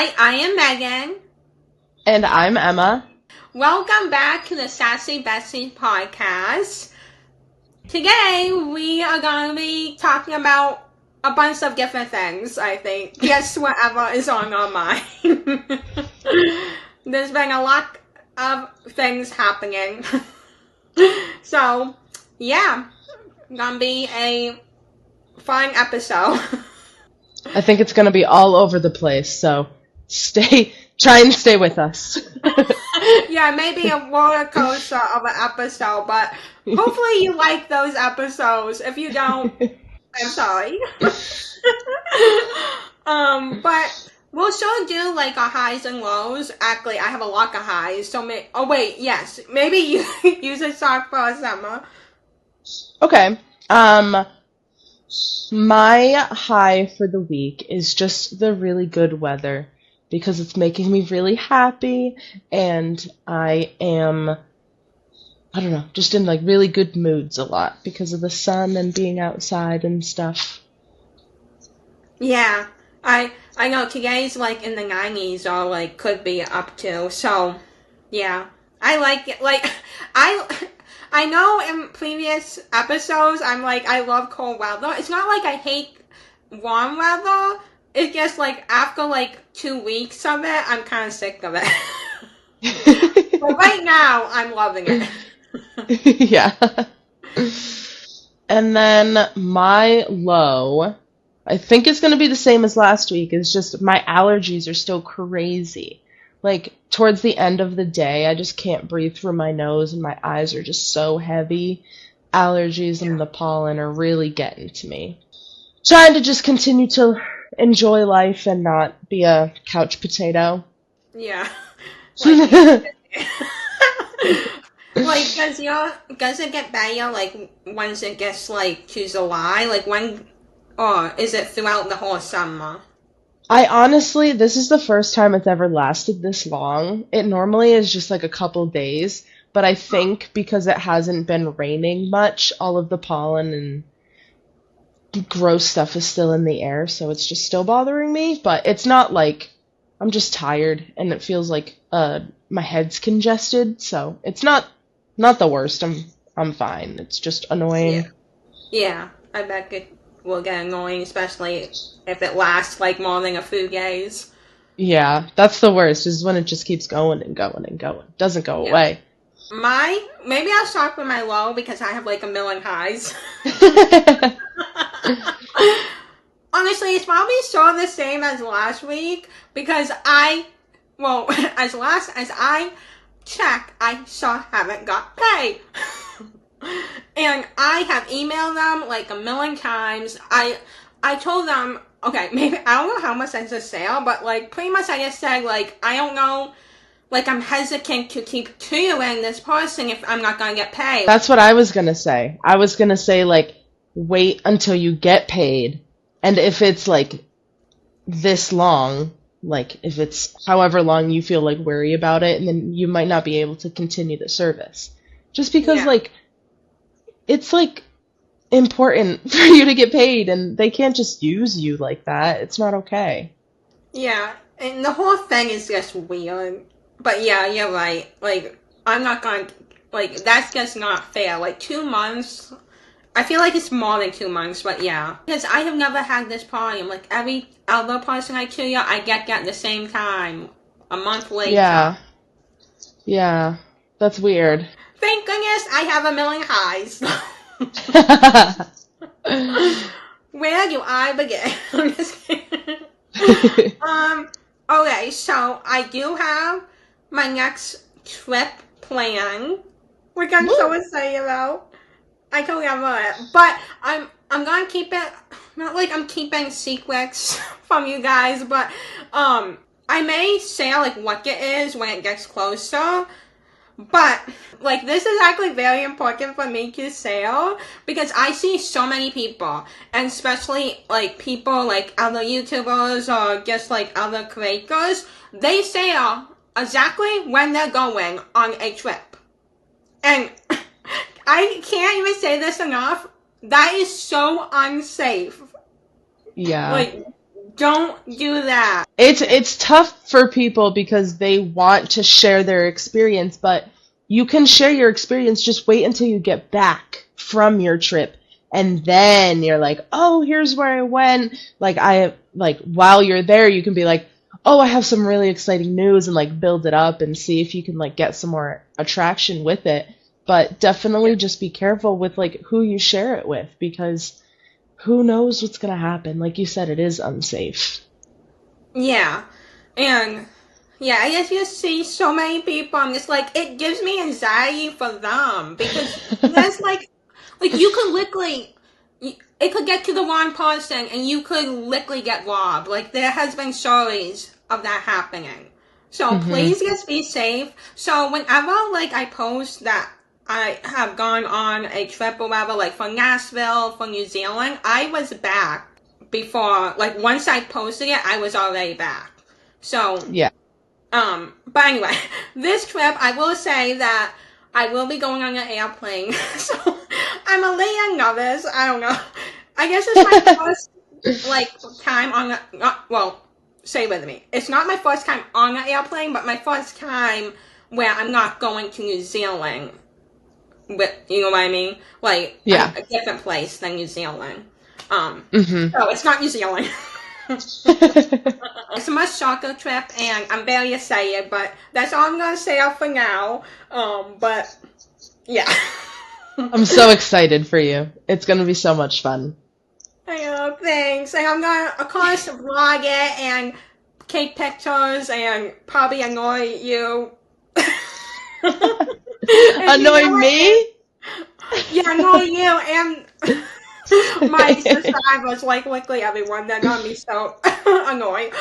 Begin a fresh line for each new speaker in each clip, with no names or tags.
Hi, I am Megan.
And I'm Emma.
Welcome back to the Sassy Besties Podcast. Today, we are going to be talking about a bunch of different things, I think. Just whatever is on our mind. There's been a lot of things happening. So, yeah, gonna be a fun episode.
I think it's going to be all over the place, so try and stay with us.
Yeah, maybe a roller coaster of an episode, but hopefully you like those episodes. If you don't, I'm sorry. But we'll still do like our highs and lows. Actually, I have a lot of highs, so maybe you should start first, Emma.
Okay. My high for the week is just the really good weather because it's making me really happy and I am, I don't know, just in like really good moods a lot because of the sun and being outside and stuff.
Yeah, I know today's like in the 90s or like could be up to, so yeah. I like it, like, I know in previous episodes, I'm like, I love cold weather. It's not like I hate warm weather. It's just like, after like 2 weeks of it, I'm kind of sick of it. But right now, I'm loving it.
Yeah. And then my low, I think it's going to be the same as last week. It's just my allergies are still crazy. Like, towards the end of the day, I just can't breathe through my nose and my eyes are just so heavy. Allergies and the pollen are really getting to me. Trying to just continue to enjoy life and not be a couch potato.
Yeah. Like, does it get better, like, once it gets, like, to July? Like, when, or is it throughout the whole summer?
This is the first time it's ever lasted this long. It normally is just like a couple days, but I think because it hasn't been raining much, all of the pollen and gross stuff is still in the air, so it's just still bothering me, but it's not like, I'm just tired, and it feels like my head's congested, so it's not the worst. I'm fine. It's just annoying.
Yeah, I bet it will get annoying, especially if it lasts like more than a few days.
Yeah, that's the worst, is when it just keeps going and going and going. Doesn't go away.
Maybe I'll start with my low because I have like a million highs. Honestly, it's probably still the same as last week because as I checked, I still haven't got paid. And I have emailed them like a million times. I told them, okay, maybe, I don't know how much I just say, but like, pretty much I just said, like, I don't know, like, I'm hesitant to keep tutoring this person if I'm not gonna get paid.
That's what I was gonna say. I was gonna say, like, wait until you get paid, and if it's, like, this long, like, if it's however long you feel, like, worry about it, and then you might not be able to continue the service. Just because, like, it's, like, important for you to get paid, and they can't just use you like that. It's not okay.
Yeah, and the whole thing is just weird. But yeah, you're right. Like, I'm not gonna, like, that's just not fair. Like, 2 months, I feel like it's more than 2 months, but yeah. Because I have never had this problem. Like, every other person I tutor, I get at the same time, a month later.
Yeah, that's weird.
Thank goodness I have a million highs. Where do I begin? I'm just kidding. Okay, so I do have my next trip planned, which I'm so excited about. I totally remember it, but I'm gonna keep it, not like I'm keeping secrets from you guys, but I may say like what it is when it gets closer. But, like, this is actually very important for me to say because I see so many people, and especially, like, people like other YouTubers or just, like, other creators, they say exactly when they're going on a trip. And I can't even say this enough. That is so unsafe.
Yeah.
Like, Don't do that.
It's tough for people because they want to share their experience, but you can share your experience, just wait until you get back from your trip. And then you're like, oh, here's where I went. Like while you're there, you can be like, oh, I have some really exciting news, and like build it up and see if you can like get some more attraction with it. But definitely just be careful with like who you share it with, because who knows what's gonna happen. Like you said, it is unsafe.
Yeah. And yeah, I guess you see so many people, I'm just like, it gives me anxiety for them, because there's like you could literally, it could get to the wrong person and you could literally get robbed. Like, there has been stories of that happening. So please just be safe. So whenever like I post that I have gone on a trip or whatever, like for Nashville, for New Zealand, I was back before, like once I posted it, I was already back. So,
Yeah.
but anyway, this trip, I will say that I will be going on an airplane. So, I'm a little nervous. I don't know. I guess it's my first, like, time on well, say with me. It's not my first time on an airplane, but my first time where I'm not going to New Zealand. But, you know what I mean? Like,
Yeah.
a different place than New Zealand. So it's not New Zealand. It's a much shorter trip, and I'm very excited, but that's all I'm going to say for now. But, yeah.
I'm so excited for you. It's going to be so much fun.
I know, thanks. And I'm going to, of course, vlog it and take pictures and probably annoy you.
Annoy me?
Yeah, annoy you and my subscribers, like literally everyone. They're gonna be so annoyed.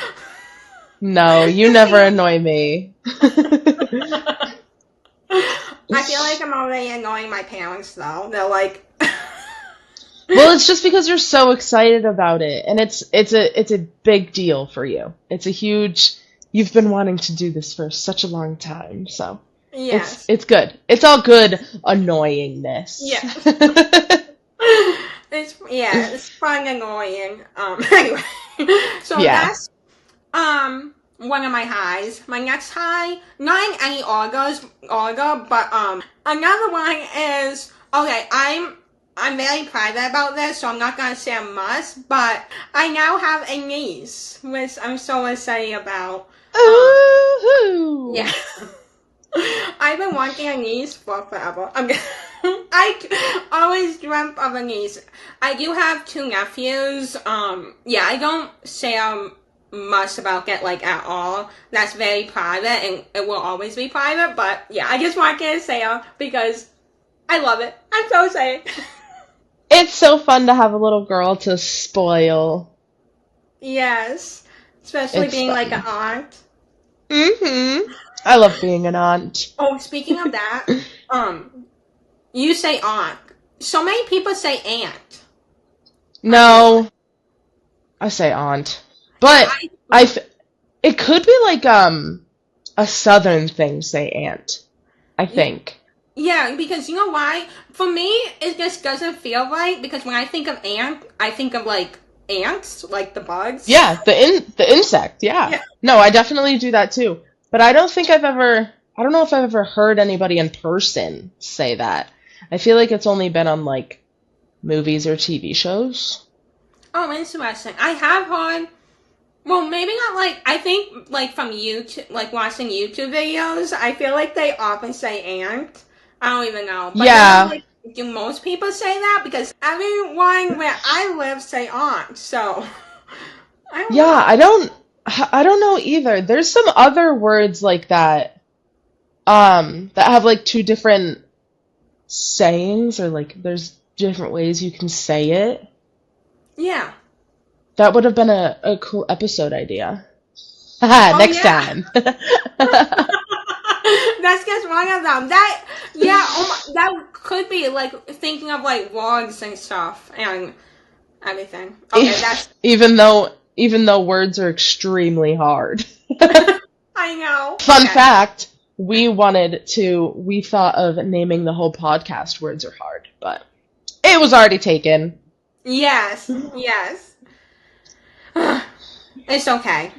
No, you never annoy me.
I feel like I'm already annoying my parents, though. They're like,
well, it's just because you're so excited about it, and it's a big deal for you. It's a huge. You've been wanting to do this for such a long time, so
yes,
it's good. It's all good annoyingness.
yeah. It's fun annoying. Anyway, so that's one of my highs. My next high, not in any order, but another one is, okay, I'm very private about this, so I'm not gonna say a must, but I now have a niece, which I'm so excited about.
Ooh.
Yeah. I've been wanting a niece for forever. I always dreamt of a niece. I do have 2 nephews. Yeah, I don't share much about it, like, at all. That's very private, and it will always be private, but, yeah, I just wanted to say it because I love it. I'm so excited.
It's so fun to have a little girl to spoil.
Yes. Especially
It's
being,
fun.
like, an aunt.
Mm-hmm. I love being an aunt.
Oh, speaking of that, you say aunt. So many people say aunt.
No, I say aunt, but it could be like a southern thing. Say aunt, I think.
Yeah, because you know why? For me, it just doesn't feel right, because when I think of ant, I think of like ants, like the bugs.
Yeah, the insect. Yeah. No, I definitely do that too. But I don't know if I've ever heard anybody in person say that. I feel like it's only been on like movies or TV shows.
Oh, interesting. I have heard, well, maybe not like, I think like from YouTube, like watching YouTube videos, I feel like they often say ant. I don't even know. But
Yeah.
then, like, do most people say that? Because everyone where I live say aunt, so I don't know.
Yeah, I don't know either. There's some other words like that that have like 2 different sayings, or like there's different ways you can say it.
Yeah.
That would have been a cool episode idea. Haha, next time.
That's just one of them. That, yeah, that could be like thinking of like vlogs and stuff and everything. Okay, that's.
Even though words are extremely hard.
I know.
Fun
Okay.
fact, we thought of naming the whole podcast Words Are Hard, but it was already taken.
Yes, yes. It's okay.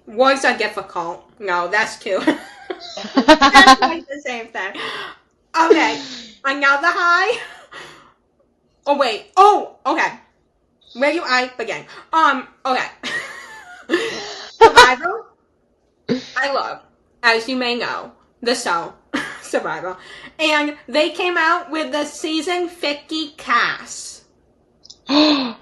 Words are difficult. No, that's too. That's like the same thing. Okay. Another high. Oh, wait. Oh, okay. Where do I begin? Okay. Survivor. I love, as you may know, the show Survivor. And they came out with the season 50 cast.
Ooh.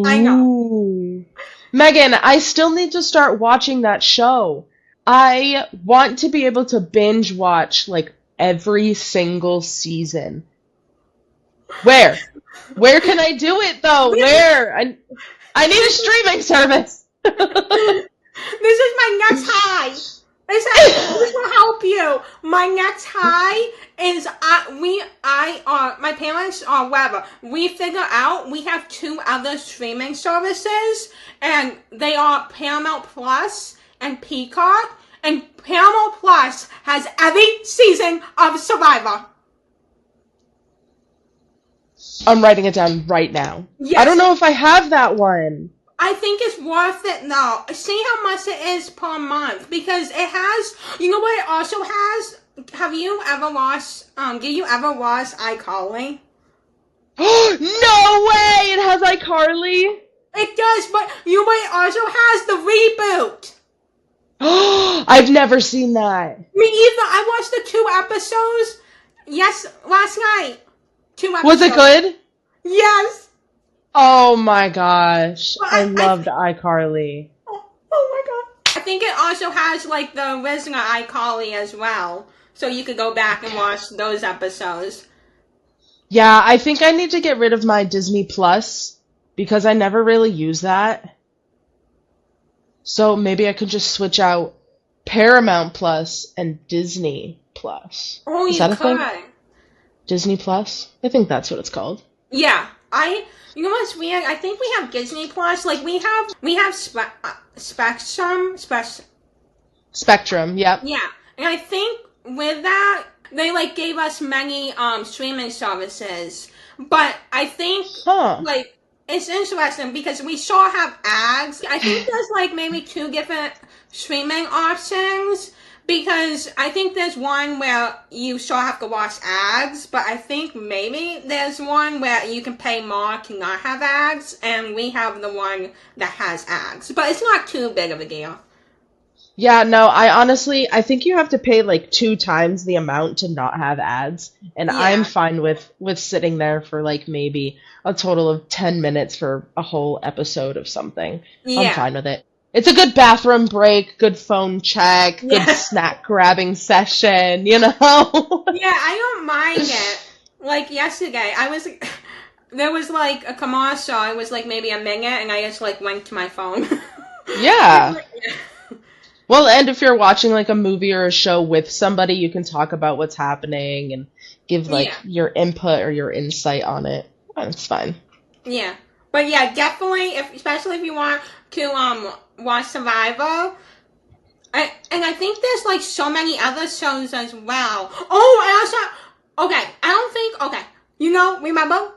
I know.
Megan, I still need to start watching that show. I want to be able to binge watch like every single season. Where? Where can I do it though? Where? I need a streaming service.
This is my next high. This will help you. My next high is my parents or whatever. We figure out we have 2 other streaming services, and they are Paramount Plus and Peacock. And Paramount Plus has every season of Survivor.
I'm writing it down right now.
Yes.
I don't know if I have that one.
I think it's worth it though. See how much it is per month, because it has, you know what it also has? Have you ever watched, did you ever watch iCarly?
No way! It has iCarly?
It does, but you know what it also has? The reboot.
I've never seen that.
Me either. I watched the 2 episodes, last night. 2 episodes.
Was it good?
Yes.
Oh my gosh.
Well,
I loved iCarly.
Oh my god. I think it also has like the original iCarly as well. So you could go back and watch those episodes.
Yeah, I think I need to get rid of my Disney Plus because I never really use that. So maybe I could just switch out Paramount Plus and Disney Plus.
Oh,
Is
you
that a
could.
thing? Disney Plus? I think that's what it's called.
Yeah. You know what's weird? I think we have Disney Plus. Like we have Spectrum.
Spectrum, yep.
Yeah, and I think with that they like gave us many streaming services. But I think like it's interesting because we sure have ads. I think there's like maybe 2 different streaming options. Because I think there's one where you sure have to watch ads, but I think maybe there's one where you can pay more to not have ads, and we have the one that has ads. But it's not too big of a deal.
Yeah, no, I think you have to pay like 2 times the amount to not have ads, and
Yeah.
I'm fine with sitting there for like maybe a total of 10 minutes for a whole episode of something.
Yeah.
I'm fine with it. It's a good bathroom break, good phone check,
Yeah.
good snack grabbing session, you know?
Yeah, I don't mind it. Like yesterday, there was like a commercial. It was like maybe a minute, and I just like went to my phone.
Yeah. Well, and if you're watching like a movie or a show with somebody, you can talk about what's happening and give like your input or your insight on it. It's fine.
Yeah. But yeah, definitely, especially if you want to watch Survivor. And I think there's like so many other shows as well. Oh, and also, okay, you know, remember?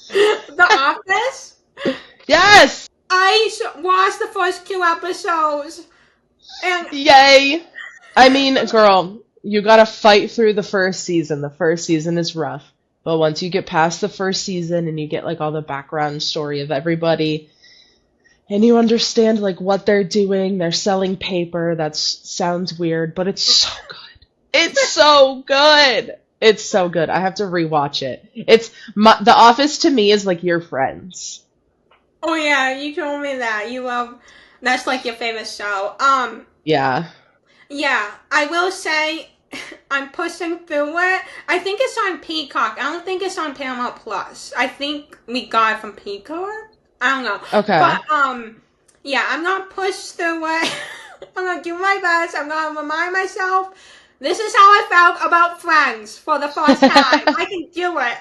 The Office?
Yes!
I watched the first 2 episodes. And
Yay! I mean, girl, you gotta fight through the first season. The first season is rough. But once you get past the first season and you get like all the background story of everybody, and you understand like what they're doing, they're selling paper, that sounds weird, but it's so good. It's so good! It's so good. I have to rewatch it. The Office to me is like your Friends.
oh yeah, you told me that. That's like your favorite show.
Yeah.
Yeah, I will say I'm pushing through it. I think it's on Peacock. I don't think it's on Paramount Plus. I think we got it from Peacock. I don't know.
Okay.
But yeah, I'm gonna push through it. I'm gonna do my best. I'm gonna remind myself this is how I felt about Friends for the first time. I can do it.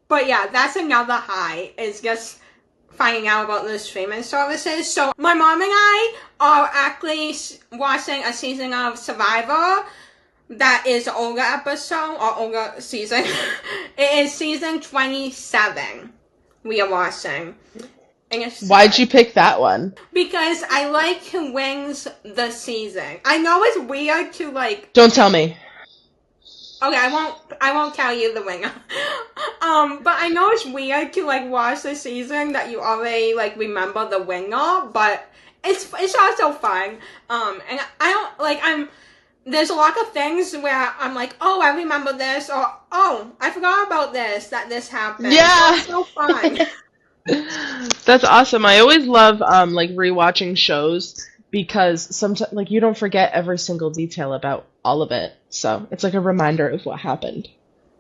But yeah, that's another high. Is just finding out about those streaming services. So my mom and I are actually watching a season of Survivor that is an older episode or older season. It is season 27 we are watching. And it's
Why'd you pick that one?
because I like who wins the season. I know it's weird to like.
Don't tell me.
Okay, I won't tell you the winner. But I know it's weird to like watch the season that you already like remember the winner, but it's also fun. And I don't like there's a lot of things where I'm like, oh, I remember this, or oh, I forgot about this, that this happened.
Yeah.
It's so fun.
That's awesome. I always love like rewatching shows because sometimes like you don't forget every single detail about all of it. So it's like a reminder of what happened.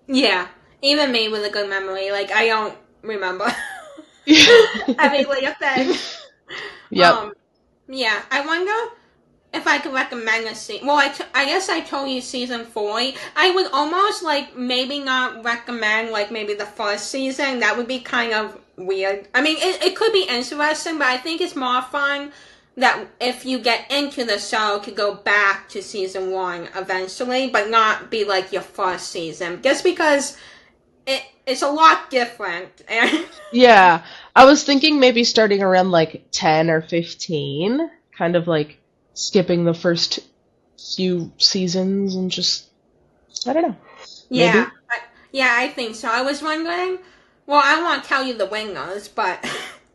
Yeah, even me with a good memory, like I don't remember every little thing.
Yep.
Yeah, I wonder if I could recommend a season. Well, I guess I told you season 4. I would almost like maybe not recommend like maybe the first season. That would be kind of weird. I mean, it could be interesting, but I think it's more fun that if you get into the show, to go back to season 1 eventually, but not be like your first season, just because it's a lot different.
Yeah. I was thinking maybe starting around like 10 or 15, kind of like skipping the first few seasons and just, I don't know.
Yeah,
Maybe?
I think so. I was wondering. Well, I won't tell you the winners, but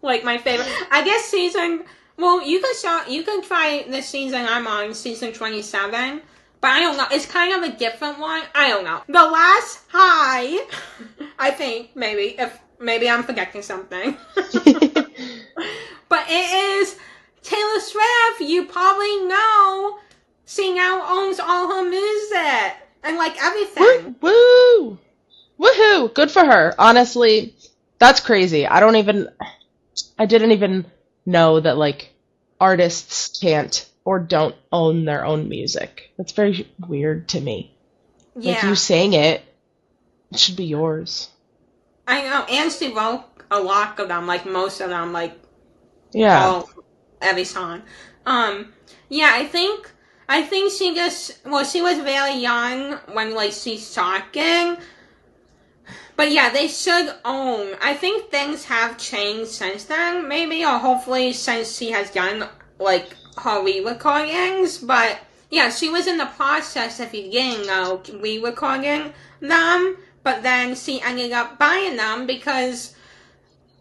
like my favorite, I guess season. Well, you can try the season I'm on, season 27. But I don't know. It's kind of a different one. I don't know. The Last High. I think maybe I'm forgetting something. But it is Taylor Swift. You probably know. She now owns all her music and like everything.
Woo! Woohoo! Good for her. Honestly, that's crazy. I didn't even know that like artists can't or don't own their own music. That's very weird to me.
Yeah.
Like you sang it should be yours.
I know, and she wrote a lot of them, like most of them, like
Yeah.
every song. Yeah, I think she she was very young when like she's talking. But yeah, they should own. I think things have changed since then, maybe, or hopefully since she has done like her re-recordings. But yeah, she was in the process of getting re-recording them, but then she ended up buying them because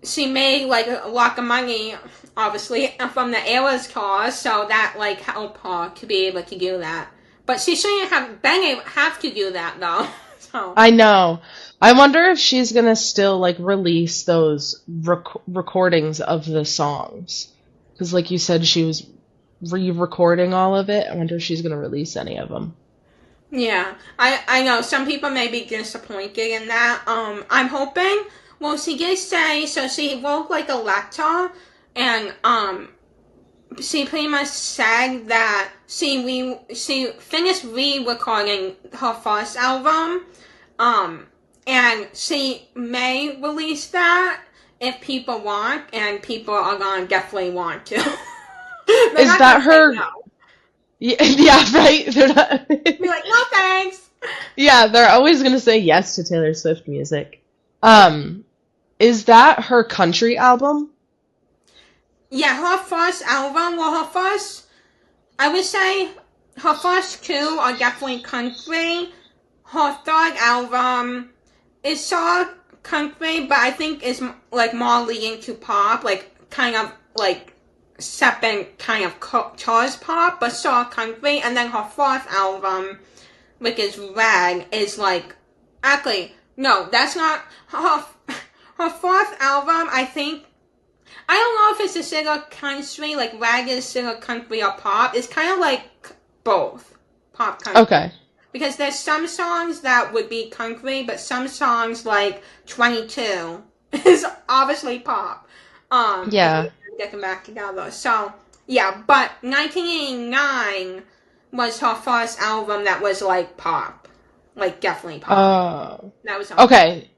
she made like a lot of money, obviously, from the Eras tour, so that like helped her to be able to do that. But she shouldn't have to do that though. So.
I know. I wonder if she's gonna still like release those recordings of the songs. Because like you said, she was re-recording all of it. I wonder if she's gonna release any of them.
Yeah, I know some people may be disappointed in that. I'm hoping. Well, she did say so. She wrote like a letter, and she pretty much said that she finished re-recording her first album, and she may release that if people want, and people are gonna definitely want to.
Is that her? No. Yeah, right. They're not.
Be like, no thanks.
Yeah, they're always gonna say yes to Taylor Swift music. Is that her country album?
Yeah, her first album. Well, I would say her first 2 are definitely country. Her third album is sort of country, but I think it's like more leading to pop, like kind of like stepping kind of towards pop, but sort of country. And then her fourth album, which is Red, is like actually no, that's not her. Her fourth album, I think. I don't know if it's a single country, like Red is single country or pop. It's kind of like both pop country.
Okay.
Because there's some songs that would be country, but some songs like 22 is obviously pop.
Yeah.
Get them back together. So, yeah, but 1989 was her first album that was like pop. Like definitely pop. That was
okay.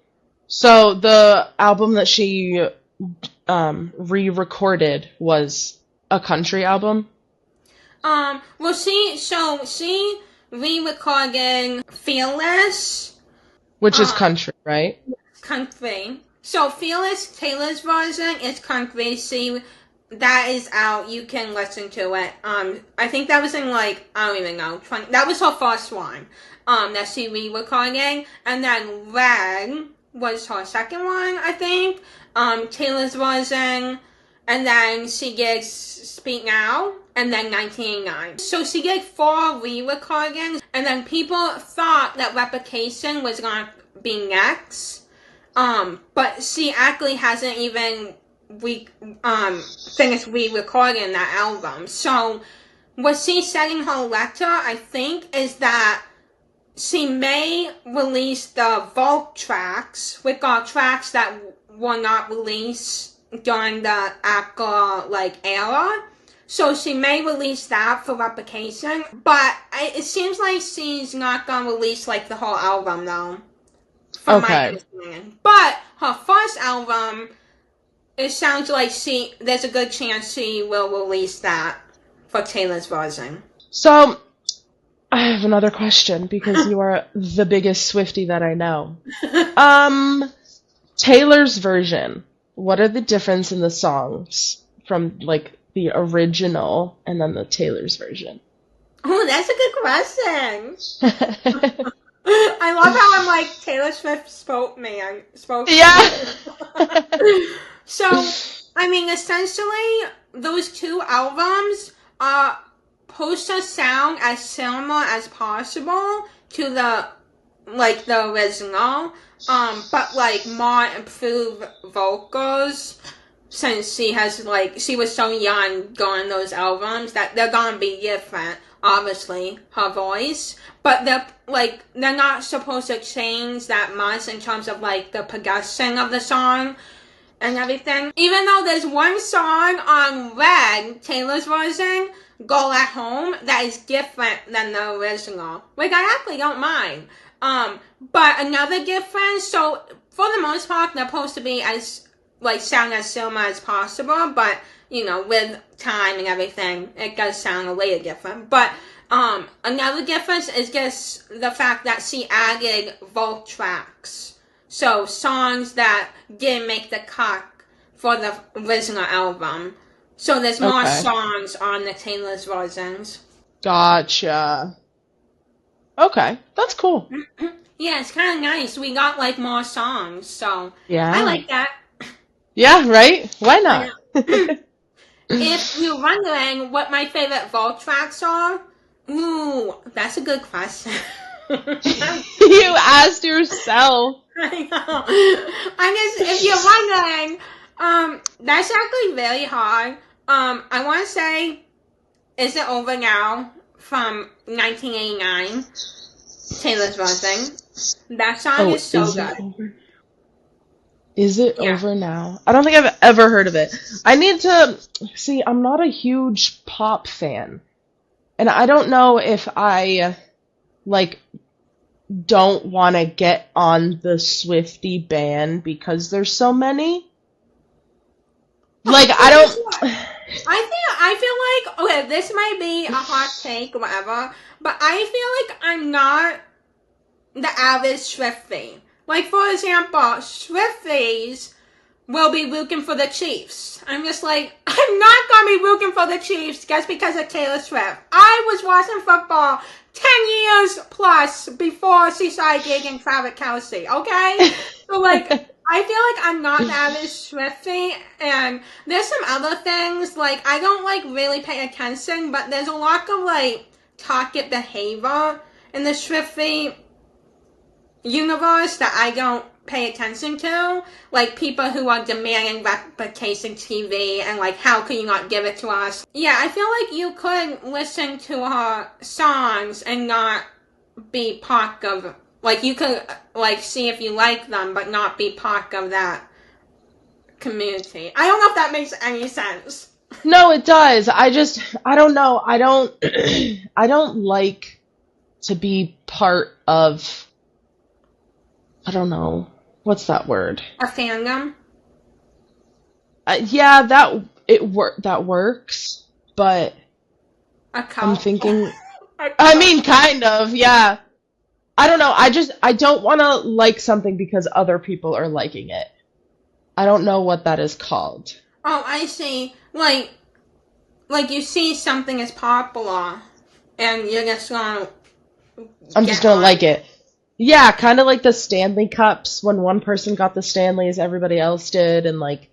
So the album that she re-recorded was a country album?
Well, she re-recording Fearless.
Which is country, right?
Country. So Fearless, Taylor's version is country. See, that is out. You can listen to it. I think that was in I don't even know, that was her first one. That she re-recording. And then Red was her second one, I think. Taylor's version. And then she did Speak Now. And then 1989. So she did 4 re-recordings. And then people thought that Replication was gonna be next. But she actually hasn't even finished re-recording that album. So what she said in her letter, I think, is that she may release the Vault tracks, which are tracks that were not released during the ACA era. So she may release that for Replication. But it seems like she's not gonna release the whole album though. From my understanding. But her first album, it sounds like there's a good chance she will release that for Taylor's version.
So, I have another question because you are the biggest Swiftie that I know. Taylor's version, what are the difference in the songs from the original and then the Taylor's version?
Oh, that's a good question. I love how I'm Taylor Swift spokesman.
Yeah.
So, I mean, essentially, those 2 albums are supposed to sound as similar as possible to the original, but more improved vocals. Since she has she was so young during those albums that they're gonna be different. Obviously, her voice, but they're not supposed to change that much in terms of the production of the song and everything. Even though there's one song on Red, Taylor's version, Girl at Home, that is different than the original, which I actually don't mind. But another difference, so for the most part, they're supposed to be as sound as similar as possible, but with time and everything, it does sound a little different. But another difference is just the fact that she added Vault tracks. So songs that didn't make the cut for the original album. So there's more songs on the Taylor's versions.
Gotcha. Okay, that's cool.
Yeah, it's kind of nice. We got more songs, so
yeah,
I like that.
Yeah, right? Why not?
If you're wondering what my favorite Vault tracks are, ooh, that's a good question.
You asked yourself.
I know. If you're wondering, that's actually really hard. I want to say, Is It Over Now from 1989, Taylor's version. That song is so good.
Is it over now? I don't think I've ever heard of it. I need to see. I'm not a huge pop fan, and I don't know if I don't want to get on the Swiftie band because there's so many.
I feel okay, this might be a hot take or whatever, but I feel like I'm not the average Swiftie. For example, Swifties will be rooting for the Chiefs. I'm just I'm not going to be rooting for the Chiefs just because of Taylor Swift. I was watching football 10 years plus before she started dating Travis Kelce, okay? So, I feel I'm not the average Swiftie, and there's some other things, I don't, really pay attention, but there's a lot of, target behavior in the Swiftie universe that I don't pay attention to, people who are demanding Replication TV and how can you not give it to us. Yeah, I feel you could listen to her songs and not be part of, you could see if you like them but not be part of that community. I don't know if that makes any sense.
No, it does. I don't know. I don't like to be part of, I don't know. What's that word?
A fandom?
Yeah, that works, but
a cult.
I'm thinking I mean, kind of, yeah. I don't know. I don't want to like something because other people are liking it. I don't know what that is called.
Oh, I see. Like you see something is popular, and you're just gonna
I'm
get
just gonna
on.
like it. Yeah, kind of like the Stanley Cups when one person got the Stanleys, everybody else did, and like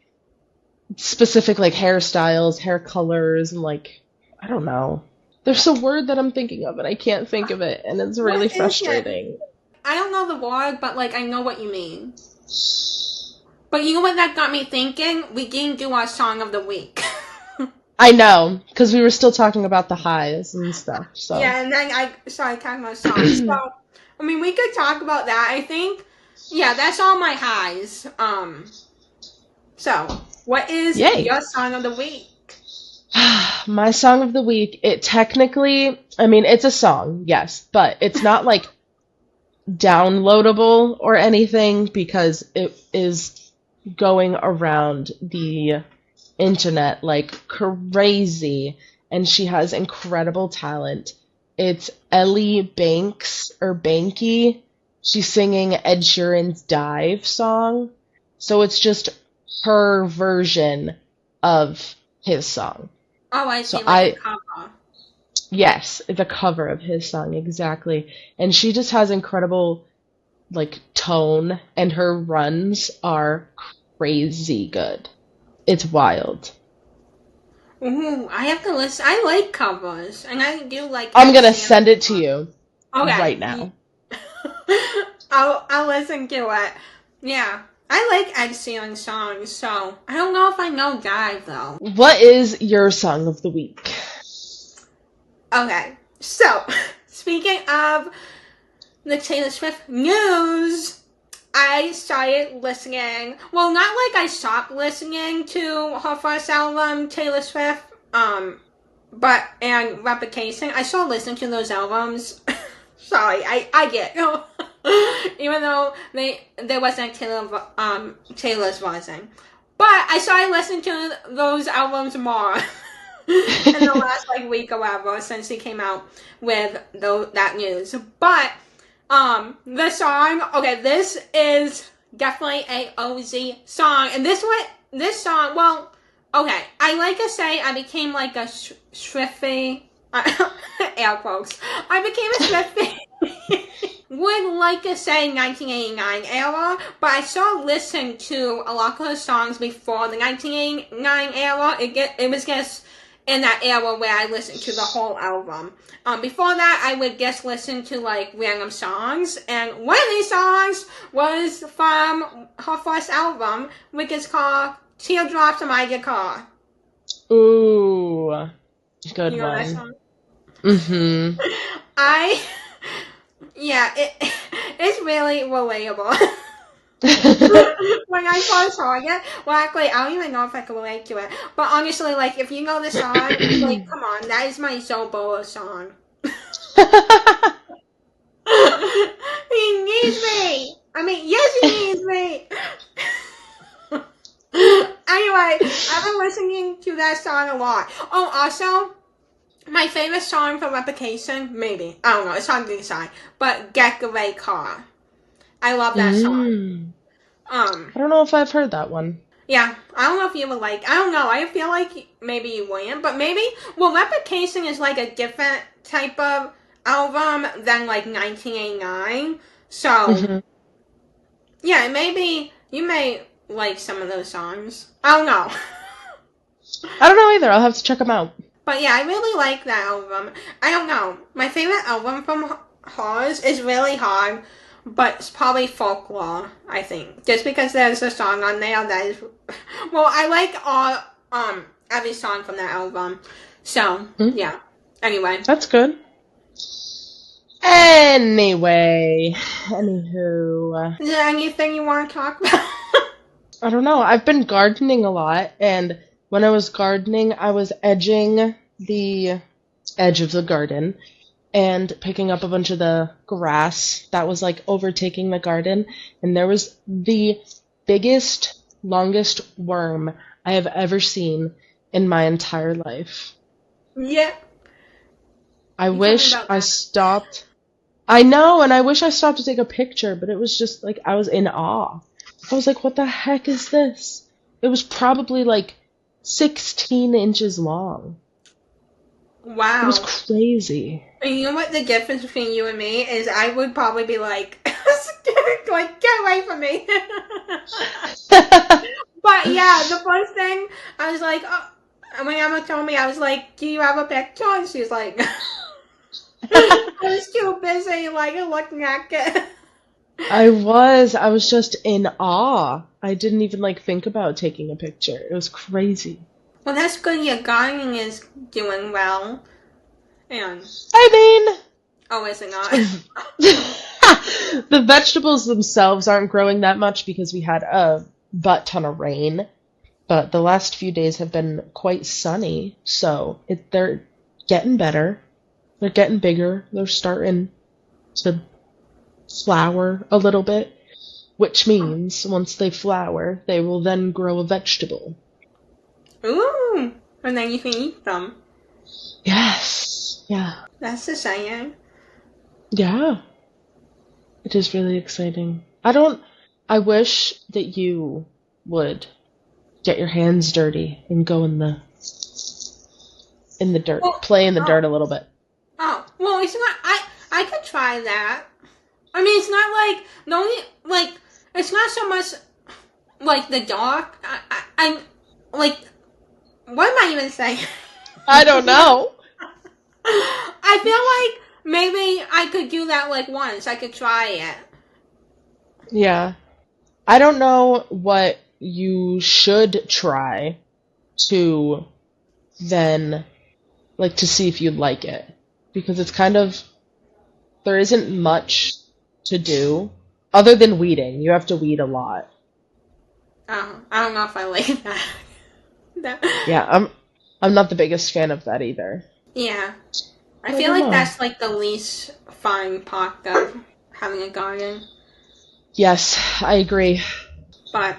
specific like hairstyles, hair colors, and like I don't know. There's a word that I'm thinking of and I can't think of it, and it's
What
really
is it?
frustrating.
I don't know the word, but like I know what you mean. But you know what that got me thinking? We didn't do our song of the week.
I know, because we were still talking about the highs and stuff. So
Yeah, and then I started talking about songs. So I mean, we could talk about that. I think, yeah, that's all my highs. So what is
Yay.
your song of the week?
My song of the week, it technically, I mean, it's a song, yes, but it's not like downloadable or anything because it is going around the internet like crazy, and she has incredible talent. It's Ellie Banks or Banky. She's singing Ed Sheeran's Dive song. So it's just her version of his song.
Oh, I see,
So
like a cover.
yes, it's a cover of his song, exactly. And she just has incredible like tone, and her runs are crazy good. It's wild.
Ooh, I have to listen. I like covers, and I do like.
I'm
Ed
gonna
Sheeran.
send it to you
Okay.
right now.
I'll listen to it. Yeah, I like Ed Sheeran songs, so I don't know if I know Dive though.
What is your song of the week?
Okay, so speaking of the Taylor Swift news, I started listening. Well, not like I stopped listening to her first album, Taylor Swift, but and Replication. I still listen to those albums. Sorry, I get even though there wasn't Taylor's version, but I started listening to those albums more in the last like week or whatever since he came out with that news. But the song, okay, this is definitely a OZ song, and this song, well, okay, I like to say I became like a Swiftie, air quotes, I became a Swiftie, would like to say 1989 era, but I still listened to a lot of her songs before the 1989 era. It was just in that era where I listened to the whole album. Before that, I would just listen to like random songs, and one of these songs was from her first album, which is called "Teardrops on My Guitar."
Ooh, good
You know
one.
that song?
Mm-hmm.
Yeah, it's really relatable. When I first heard it, well, actually, I don't even know if I can relate to it. But honestly, like, if you know the song, like, come on, that is my Zoboa song. He needs me. I mean, yes, he needs me. Anyway, I've been listening to that song a lot. Oh, also, my favorite song from Replication, maybe. I don't know, it's hard to decide. But Get Away Car. I love that song.
I don't know if I've heard that one.
Yeah, I don't know if you would like. I don't know. I feel like maybe you wouldn't, but maybe. Well, Replication is like a different type of album than like 1989. So yeah, maybe you may like some of those songs. I don't know.
I don't know either. I'll have to check them out.
But yeah, I really like that album. I don't know. My favorite album from hers is really hard. But it's probably Folklore, I think. Just because there's a song on there that is... Well, I like every song from that album. So, yeah. Anyway.
That's good. Anyway. Anywho.
Is there anything you want to talk about?
I don't know. I've been gardening a lot, and when I was gardening, I was edging the edge of the garden and picking up a bunch of the grass that was like overtaking the garden, and there was the biggest, longest worm I have ever seen in my entire life.
Yeah.
I
You told me
wish
about
I
that.
stopped. I know, and I wish I stopped to take a picture, but it was just like I was in awe. I was like, what the heck is this? It was probably like 16 inches long. It was
Wow.
crazy.
And you know what the difference between you and me is? I would probably be like, like, get away from me. But yeah, the first thing, I was like, oh, when Emma told me, I was like, do you have a picture? And she's like, I was too busy, like, looking at it.
I was just in awe. I didn't even like think about taking a picture. It was crazy.
Well, that's good your gardening is doing well. And,
I
oh, is it not?
mean, the vegetables themselves aren't growing that much because we had a butt ton of rain, but the last few days have been quite sunny, so they're getting better. They're getting bigger. They're starting to flower a little bit, which means once they flower, they will then grow a vegetable.
Ooh, and then you can eat them.
Yes. Yeah.
That's exciting.
Yeah. It is really exciting. I wish that you would get your hands dirty and go in the dirt,
Well,
play in the
oh,
dirt a little bit.
well, it's not, I could try that. I mean, it's not like, the only, like, it's not so much, like, the dark. I'm, like, what am I even saying?
I don't know.
I feel like maybe I could do that, like, once. I could try it.
Yeah. I don't know what you should try to then, like, to see if you like it. Because it's kind of, there isn't much to do other than weeding. You have to weed a lot.
I don't know if I like that.
Yeah, I'm not the biggest fan of that either.
Yeah. I
I
feel
don't
like
know.
that's, like, the least fun part of having a garden.
Yes, I agree.
But,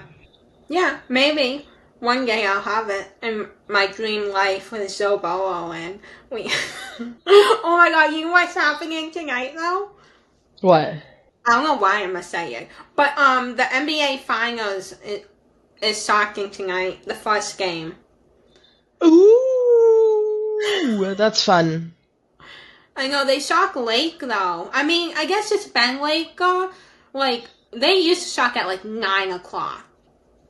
yeah, maybe one day I'll have it in my dream life with Zobolo and we... Oh my god, you know what's happening tonight, though?
What?
I don't know why I'm saying, but the NBA Finals is starting tonight. The first game.
Ooh, that's fun.
I know they shock late though. I mean, I guess it's been late. Like they used to shock at like 9 o'clock.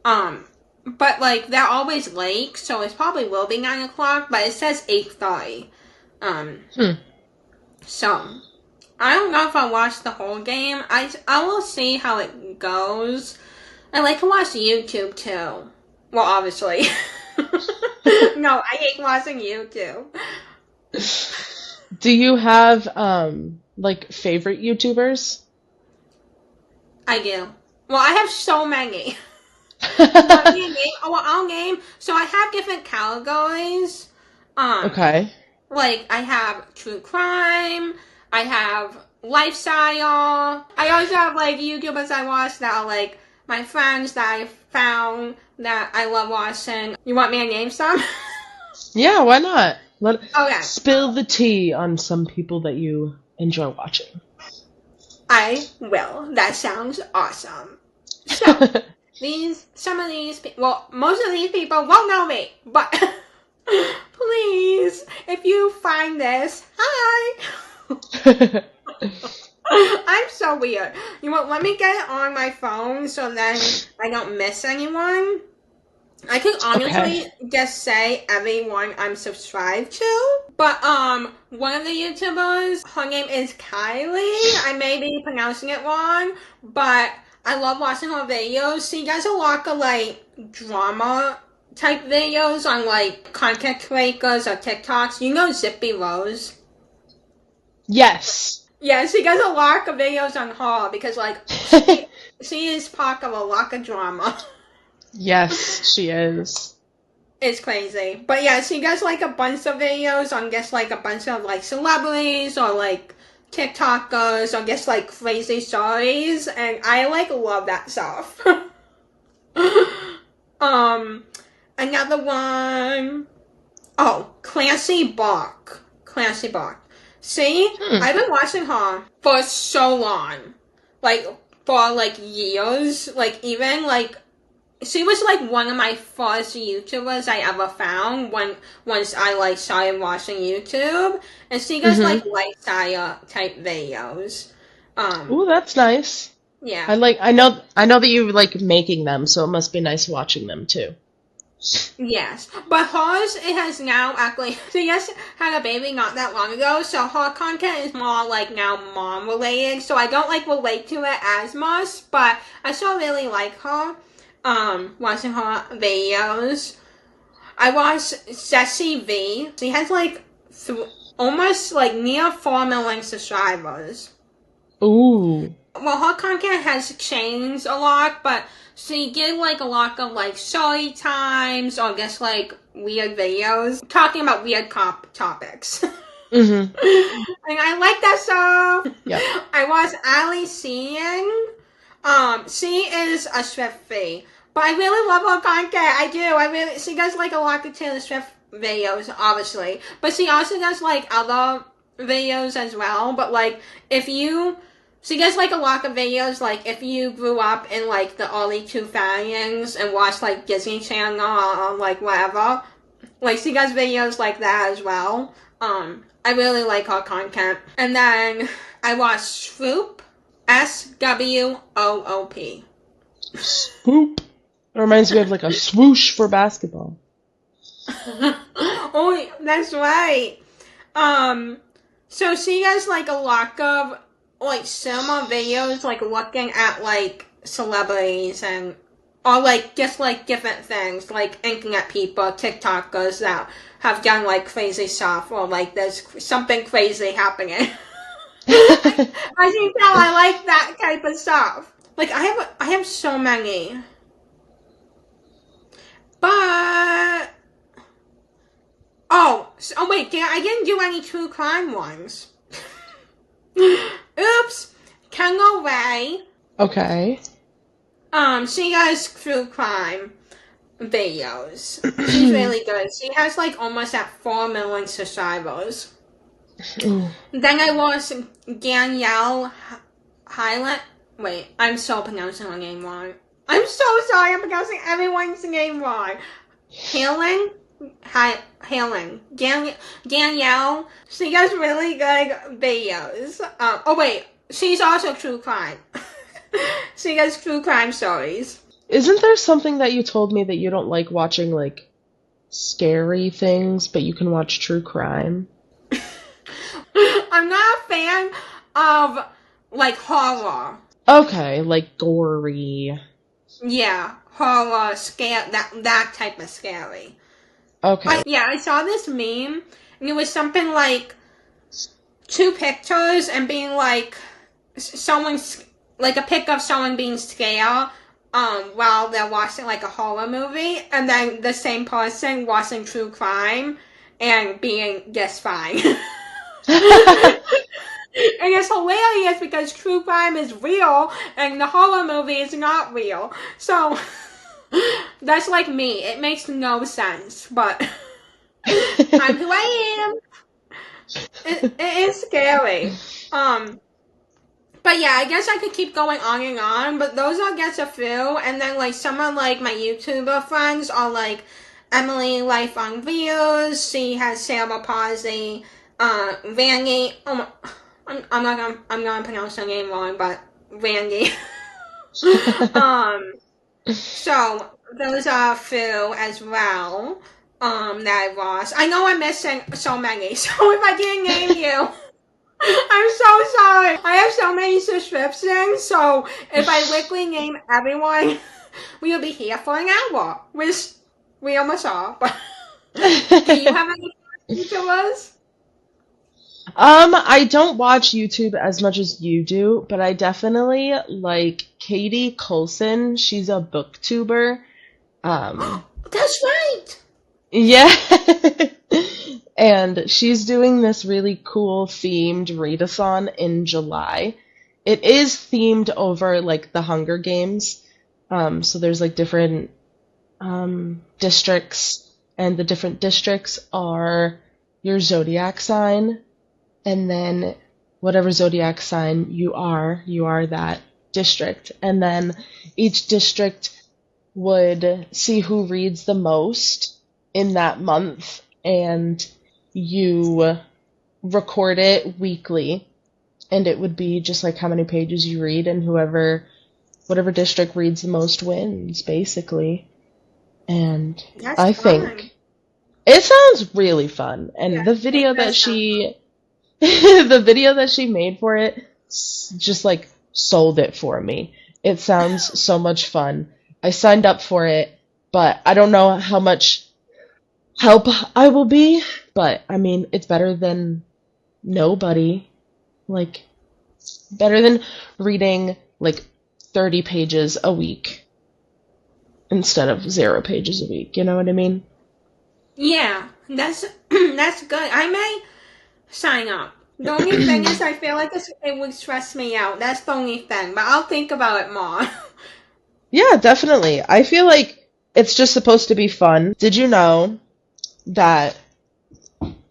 But like they're always late, so it probably will be 9 o'clock. But it says 8:30.
Hmm.
So I don't know if I'll watch the whole game. I will see how it goes. I like to watch YouTube too. Well, obviously. No, I hate watching YouTube.
Do you have like favorite YouTubers?
I do. Well, I have so many. You want me to name? Oh, well, I'll name. So I have different categories.
Okay.
Like I have true crime. I have lifestyle. I also have like YouTubers I watch that are like my friends that I found that I love watching. You want me to name some?
Yeah, why not?
Okay.
Spill the tea on some people that you enjoy watching.
I will. That sounds awesome. So, well, most of these people won't know me, but please, if you find this, hi. I'm so weird. You know what, let me get it on my phone so then I don't miss anyone. I can honestly
Okay.
just say everyone I'm subscribed to. But one of the YouTubers, her name is Kylie. I may be pronouncing it wrong, but I love watching her videos. She does a lot of like drama type videos on like content creators or TikToks. You know Zippy Rose?
Yes.
Yeah, she does a lot of videos on her because like she is part of a lot of drama.
Yes, she is.
It's crazy. But yeah, she does like a bunch of videos on just like a bunch of like celebrities or like TikTokers or just like crazy stories, and I like love that stuff. Another one. Oh, Classy Bark. Classy Bark. See, I've been watching her for so long. Like, for, like, years. Like, even, like, she was, like, one of my first YouTubers I ever found once I, like, started watching YouTube. And she does, like, lifestyle type videos.
Ooh, that's nice.
Yeah.
I know that you like making them, so it must be nice watching them too.
Yes, but hers, it has now actually, she just had a baby not that long ago, so her content is more like now mom related, so I don't like relate to it as much, but I still really like her, watching her videos. I watch Sassy V. She has like almost like near 4 million subscribers.
Ooh.
Well, her content has changed a lot, but she did like a lot of like story times or just like weird videos talking about weird topics. And I like that stuff.
Yeah.
I watched Ali Seeing. She is a Swiftie, but I really love her content. I do. She does like a lot of Taylor Swift videos, obviously, but she also does like other videos as well. But like she does like a lot of videos, like if you grew up in like the early 2000s and watched like Disney Channel or like whatever, like she does videos like that as well. I really like her content. And then I watch Swoop, SWOOP.
Swoop. It reminds me of like a swoosh for basketball.
Oh, that's right. So she does like a lot of like similar videos, like looking at like celebrities and or like just like different things, like internet people, TikTokers that have done like crazy stuff or like there's something crazy happening. I can tell I like that type of stuff. Like I have so many, but oh wait, I didn't do any true crime ones. Oops. Kendall Ray.
Okay.
She does true crime videos. She's really good. She has like almost at 4 million subscribers. Then I watched Danielle Highland. Wait, I'm still pronouncing her name wrong. I'm so sorry, I'm pronouncing everyone's name wrong. Hailing. Danielle, she does really good videos. Oh wait, she's also true crime. She does true crime stories.
Isn't there something that you told me that you don't like watching like scary things, but you can watch true crime?
I'm not a fan of like horror.
Okay, like gory.
Yeah, horror, scare, that type of scary.
Okay.
I saw this meme, and it was something like 2 pictures and being like someone's like a pic of someone being scared while they're watching like a horror movie, and then the same person watching true crime and being just fine. And it's hilarious because true crime is real and the horror movie is not real. So that's like me. It makes no sense, but I'm who I am. It is scary. But yeah, I guess I could keep going on and on, but those are just a few. And then like some of like my YouTuber friends are like Emily Life on Views. She has Sarah Pazzi, Randy. I'm gonna pronounce her name wrong, but Randy. So those are a few as well. That I lost. I know I'm missing so many. So if I didn't name you, I'm so sorry. I have so many subscriptions. So if I quickly name everyone, we'll be here for an hour, which we almost are. But do you have any YouTubers?
I don't watch YouTube as much as you do, but I definitely like Katie Coulson. She's a booktuber.
That's right.
Yeah. And she's doing this really cool themed readathon in July. It is themed over like the Hunger Games. So there's like different districts, and the different districts are your zodiac sign. and then whatever zodiac sign you are that district. And then each district would see who reads the most in that month, and you record it weekly, and it would be just like how many pages you read, and whatever district reads the most wins, basically. And
That's
I
fun.
think it sounds really fun. And
Yeah,
the video
it
that
does sound
she the video that she made for it just like sold it for me. It sounds so much fun. I signed up for it, but I don't know how much help I will be, but I mean, it's better than nobody. Like, better than reading like 30 pages a week instead of 0 pages a week. You know what I mean?
Yeah, that's that's good. I may sign up. The only thing is, I feel like it would stress me out. That's the only thing, but I'll think about it more.
Yeah, definitely. I feel like it's just supposed to be fun. Did you know that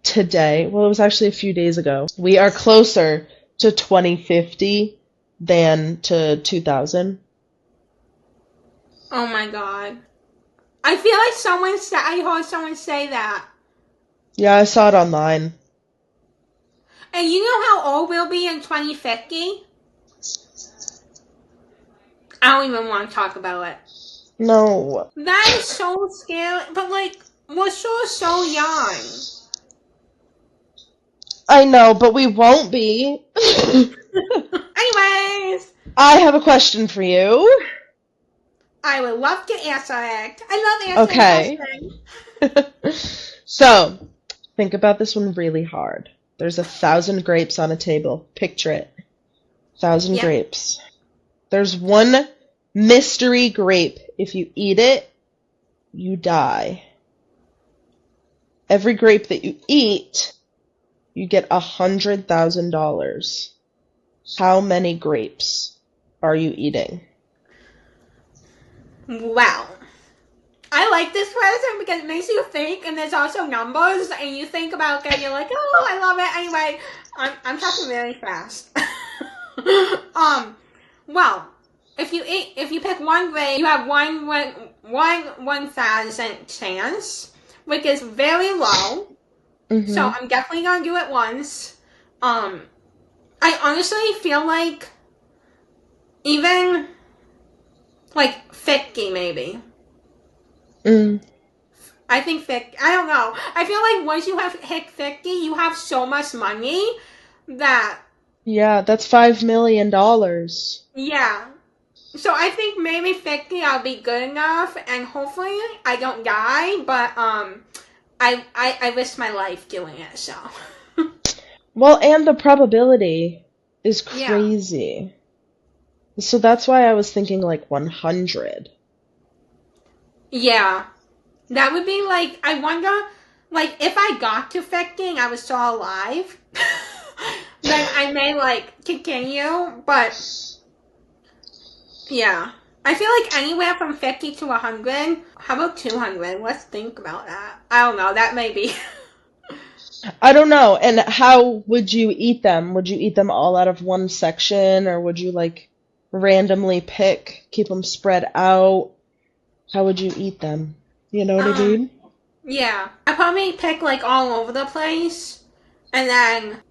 today, well, it was actually a few days ago, we are closer to 2050 than to 2000?
Oh my god. I feel like I heard someone say that.
Yeah, I saw it online.
And you know how old we'll be in 2050? I don't even want to talk about it.
No.
That is so scary, but like, we're so young.
I know, but we won't be.
Anyways,
I have a question for you.
I would love to answer it. I love answering questions.
So, think about this one really hard. There's 1,000 grapes on a table. Picture it. 1,000
Yep.
grapes. There's one mystery grape. If you eat it, you die. Every grape that you eat, you get $100,000. How many grapes are you eating?
Wow. I like this question because it makes you think, and there's also numbers, and you think about it, and you're like, oh, I love it. Anyway, I'm talking very fast. Well, if you pick one grade, you have one 1,000 chance, which is very low.
Mm-hmm.
So I'm definitely gonna do it once. I honestly feel like even like 50 maybe. I think 50. I don't know. I feel like once you have hit 50, you have so much money that.
Yeah, that's $5 million.
Yeah. So I think maybe 50 I'll be good enough, and hopefully I don't die, but I risk my life doing it, so.
Well, and the probability is
Yeah.
crazy. So that's why I was thinking like 100.
Yeah. That would be like, I wonder, like, if I got to 50 and I was still alive, then I may, like, continue, but, yeah. I feel like anywhere from 50 to 100, how about 200? Let's think about that. I don't know, that may be.
I don't know. And how would you eat them? Would you eat them all out of one section, or would you like randomly keep them spread out? How would you eat them? You know what I mean?
Yeah. I'd probably pick, like, all over the place, and then,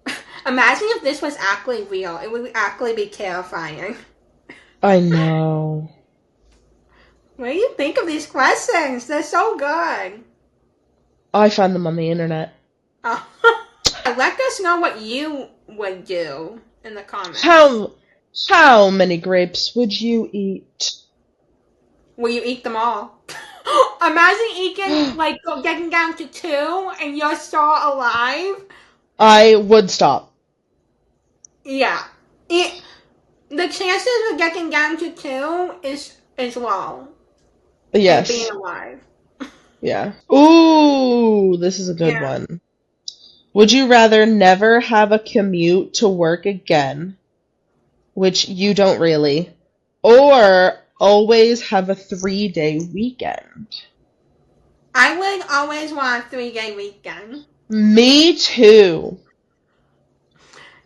imagine if this was actually real. It would actually be terrifying.
I know.
What do you think of these questions? They're so good.
I found them on the internet.
Oh. Let us know what you would do in the comments.
How many grapes would you eat?
Will you eat them all? Imagine eating, like, getting down to 2 and you're still alive.
I would stop.
Yeah. The chances of getting down to 2 is low.
Yes.
Being alive.
Yeah. Ooh, this is a good one. Would you rather never have a commute to work again, which you don't really, or always have a 3-day weekend?
I would always want a 3-day weekend.
Me too.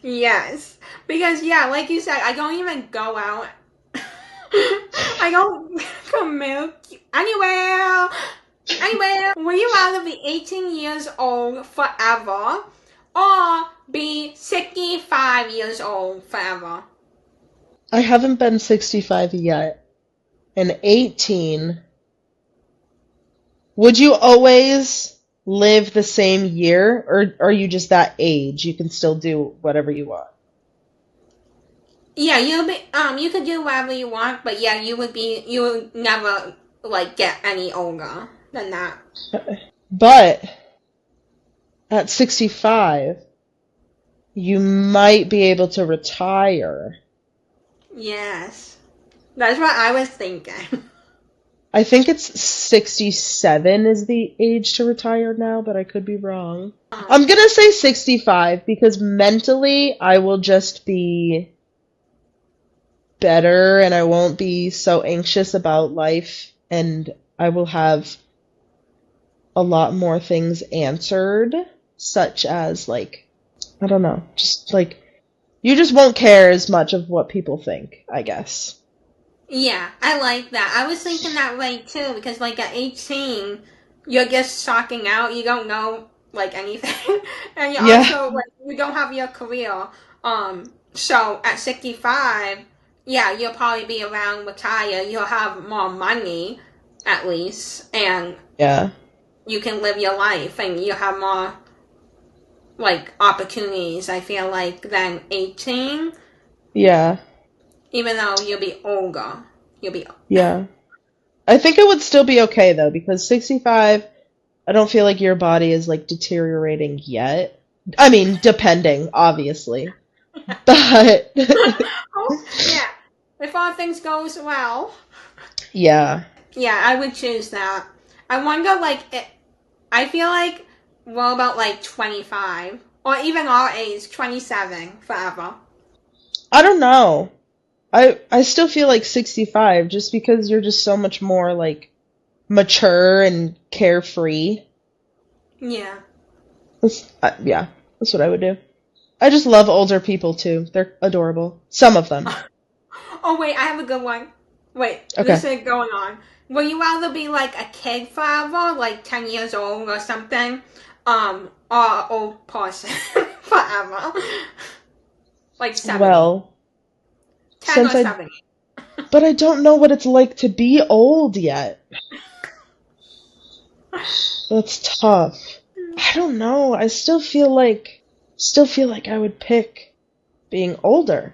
Yes. Because, yeah, like you said, I don't even go out. I don't commute anywhere. Anywhere. Would you rather be 18 years old forever or be 65 years old forever?
I haven't been 65 yet. And 18. Would you always live the same year, or are you just that age? You can still do whatever you want.
Yeah, you could do whatever you want, but yeah, you would never, like, get any older than that.
But at 65, you might be able to retire.
Yes. That's what I was thinking.
I think it's 67 is the age to retire now, but I could be wrong. I'm gonna say 65 because mentally I will just be better and I won't be so anxious about life and I will have a lot more things answered, such as like, I don't know, just like, you just won't care as much of what people think, I guess.
Yeah, I like that. I was thinking that way too, because like at 18, you're just shocking out. You don't know like anything, and you
Yeah,
also like you don't have your career. So at 65, yeah, you'll probably be around retired. You'll have more money, at least, and
yeah,
you can live your life, and you have more like opportunities. I feel like than 18,
yeah,
even though you'll be older. You'll be
yeah. I think it would still be okay though, because 65, I don't feel like your body is like deteriorating yet. I mean, depending, obviously. But
Oh, yeah. If all things goes well,
yeah.
yeah, I would choose that. I wonder, like, I feel like we're about like 25, or even our age, 27, forever.
I don't know. I still feel like 65 just because you're just so much more like mature and carefree.
Yeah.
Yeah, that's what I would do. I just love older people too. They're adorable. Some of them.
Oh, wait, I have a good one. Wait,
Okay.
this is going on. Will you rather be like a kid forever, like 10 years old or something, or an old person forever? Like 70.
Well,
10
since
or
I
70.
but I don't know what it's like to be old yet. That's tough. I don't know. I still feel like I would pick being older.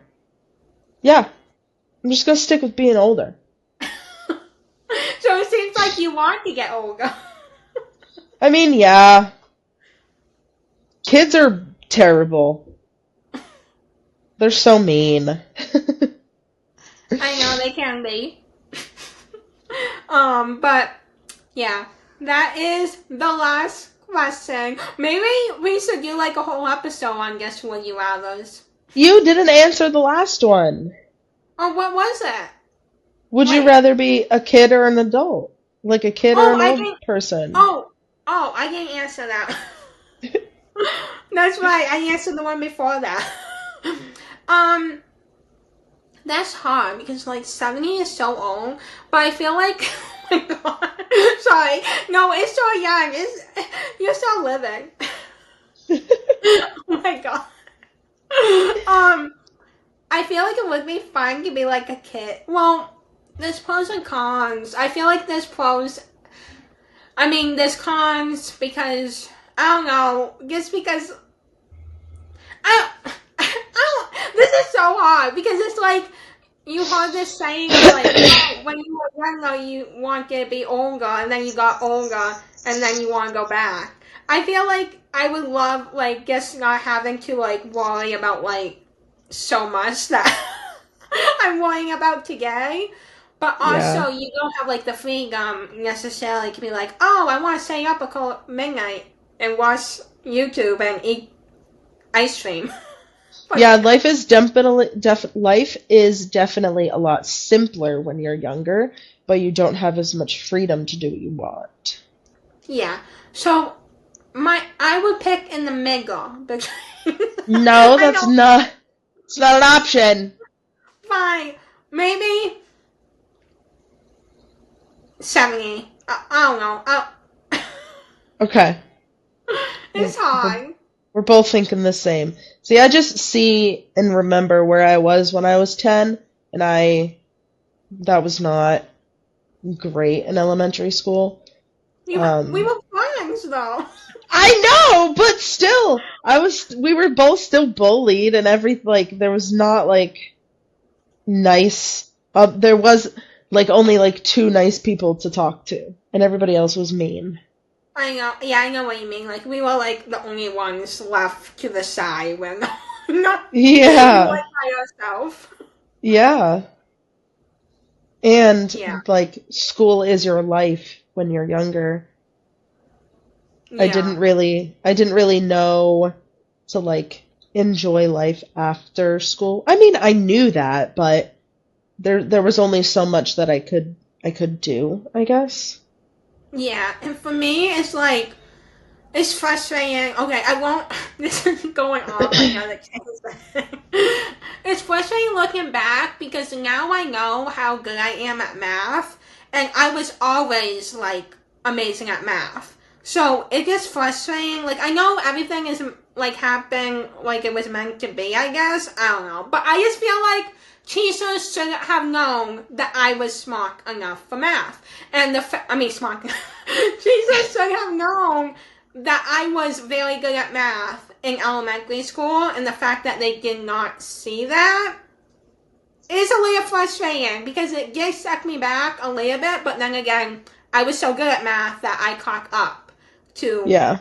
Yeah, I'm just gonna stick with being older.
So it seems like you want to get older.
I mean, yeah, kids are terrible. They're so mean.
I know they can be. But yeah, that is the last question. Maybe we should do like a whole episode on Guess Would You Rather's.
You didn't answer the last one.
Oh, what was it?
Would you
Wait.
rather be a kid or an adult? Like a kid or
Oh,
an
I
old
didn't.
person?
Oh, I didn't answer that. That's right. I answered the one before that. um, that's hard because like 70 is so old, but I feel like oh my god. Sorry. No, it's so young. You're still living. Oh my god. I feel like it would be fun to be like a kid. Well, there's pros and cons. I feel like there's pros. I mean, there's cons because I don't know. Just because this is so hard because it's like you heard this saying like oh, when you were younger you wanted to be older and then you got older and then you want to go back. I feel like I would love like just not having to like worry about like so much that I'm worrying about today. But
Yeah.
also you don't have like the freedom necessarily to be like, oh, I want to stay up until midnight and watch YouTube and eat ice cream. But
Yeah,
yeah.
life is definitely a lot simpler when you're younger, but you don't have as much freedom to do what you want.
Yeah. So I would pick in the middle
No,
I
that's
know.
not. It's not an option.
Fine. Maybe 70. I don't know.
Okay.
It's
We're,
hard.
we're both thinking the same. See, I just see and remember where I was when I was 10, and that was not great in elementary school.
We were friends, though.
I know, but still, we were both still bullied and everything, there was not, nice, there was, only, two nice people to talk to, and everybody else was mean.
I know. Yeah, I know what you mean. We were, the only ones left to the side when not we were
Yeah,
by ourselves.
yeah. And,
Yeah.
school is your life when you're younger. I
Yeah.
didn't really know to enjoy life after school. I mean, I knew that, but there was only so much that I could do, I guess.
Yeah, and for me, it's frustrating. Okay, I won't. This is going off another tangent. It's frustrating looking back because now I know how good I am at math, and I was always amazing at math. So it gets frustrating. I know everything is happening like it was meant to be. I guess I don't know, but I just feel like teachers should have known that I was smart enough for math, and smart. Jesus should have known that I was very good at math in elementary school, and the fact that they did not see that is a little frustrating because it did set me back a little bit, but then again, I was so good at math that I caught up to,
Yeah.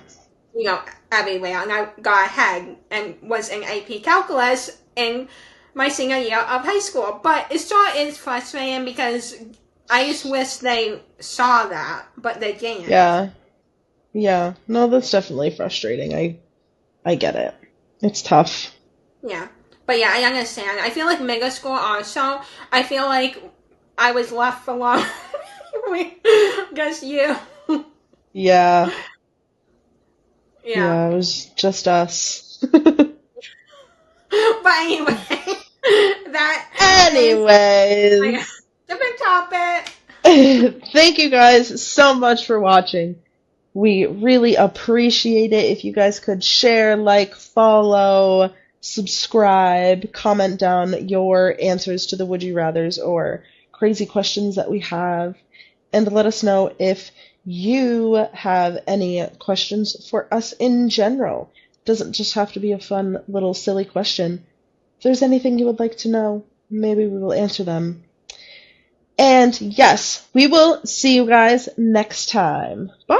everywhere, and I got ahead and was in AP Calculus in my senior year of high school. But it still is frustrating because I just wish they saw that, but they didn't.
Yeah. Yeah. No, that's definitely frustrating. I get it. It's tough.
Yeah. But yeah, I understand. I feel like middle school also, I feel like I was left alone. Just you.
Yeah.
Yeah.
Yeah, it was just us.
But anyway, that
Anyways.
is different topic.
Thank you guys so much for watching. We really appreciate it if you guys could share, follow, subscribe, comment down your answers to the Would You Rathers or crazy questions that we have, and let us know if you have any questions for us in general. It doesn't just have to be a fun little silly question. If there's anything you would like to know, maybe we will answer them. And yes, we will see you guys next time. Bye!